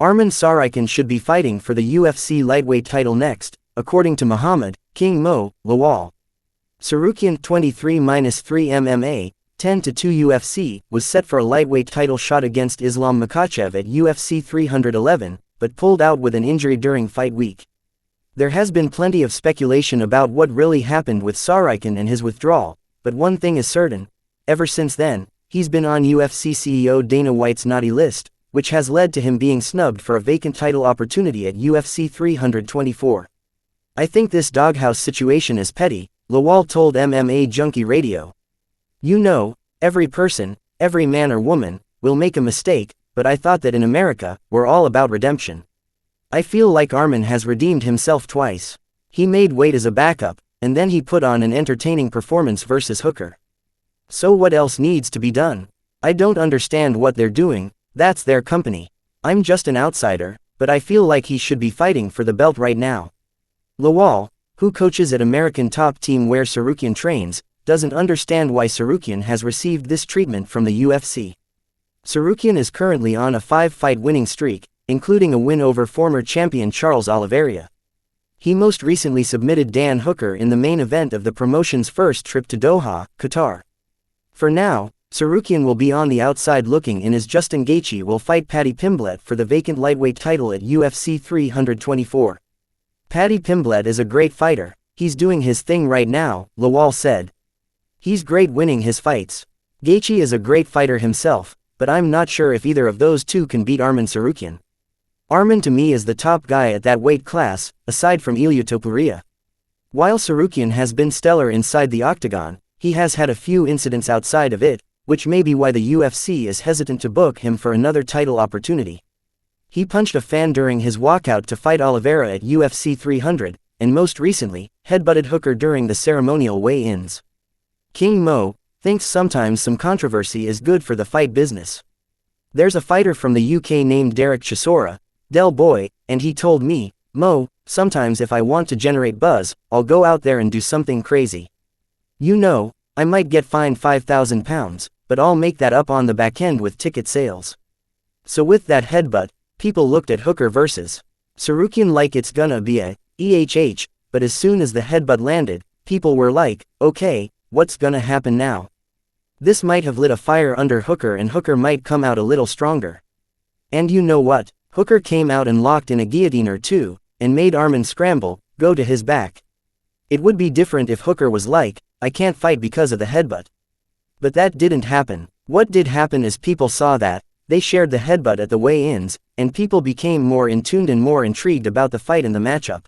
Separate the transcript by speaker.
Speaker 1: Arman Tsarukyan should be fighting for the UFC lightweight title next, according to Muhammad King Mo, Lawal. Tsarukyan 23-3 MMA, 10-2 UFC, was set for a lightweight title shot against Islam Makhachev at UFC 311, but pulled out with an injury during fight week. There has been plenty of speculation about what really happened with Tsarukyan and his withdrawal, but one thing is certain: ever since then, he's been on UFC CEO Dana White's naughty list, which has led to him being snubbed for a vacant title opportunity at UFC 324. "I think this doghouse situation is petty," Lawal told MMA Junkie Radio. "You know, every person, every man or woman, will make a mistake, but I thought that in America, we're all about redemption. I feel like Arman has redeemed himself twice. He made weight as a backup, and then he put on an entertaining performance versus Hooker. So what else needs to be done? I don't understand what they're doing, that's their company. I'm just an outsider, but I feel like he should be fighting for the belt right now." Lawal, who coaches at American top team where Tsarukyan trains, doesn't understand why Tsarukyan has received this treatment from the UFC. Tsarukyan is currently on a 5-fight winning streak, including a win over former champion Charles Oliveira. He most recently submitted Dan Hooker in the main event of the promotion's first trip to Doha, Qatar. For now, Tsarukyan will be on the outside looking in as Justin Gaethje will fight Paddy Pimblett for the vacant lightweight title at UFC 324. "Paddy Pimblett is a great fighter, he's doing his thing right now," Lawal said. "He's great winning his fights. Gaethje is a great fighter himself, but I'm not sure if either of those two can beat Arman Tsarukyan. Arman to me is the top guy at that weight class, aside from Ilia Topuria. While Tsarukyan has been stellar inside the octagon, he has had a few incidents outside of it, which may be why the UFC is hesitant to book him for another title opportunity. He punched a fan during his walkout to fight Oliveira at UFC 300, and most recently, headbutted Hooker during the ceremonial weigh-ins. King Mo thinks sometimes some controversy is good for the fight business. "There's a fighter from the UK named Derek Chisora, Del Boy, and he told me, 'Mo, sometimes if I want to generate buzz, I'll go out there and do something crazy. You know, I might get fined £5,000, but I'll make that up on the back end with ticket sales.' So with that headbutt, people looked at Hooker versus Tsarukyan like it's gonna be a EHH, but as soon as the headbutt landed, people were like, okay, what's gonna happen now? This might have lit a fire under Hooker and Hooker might come out a little stronger. And you know what? Hooker came out and locked in a guillotine or two, and made Arman scramble, go to his back. It would be different if Hooker was like, I can't fight because of the headbutt. But that didn't happen. What did happen is people saw that, they shared the headbutt at the weigh-ins, and people became more in tune and more intrigued about the fight and the matchup.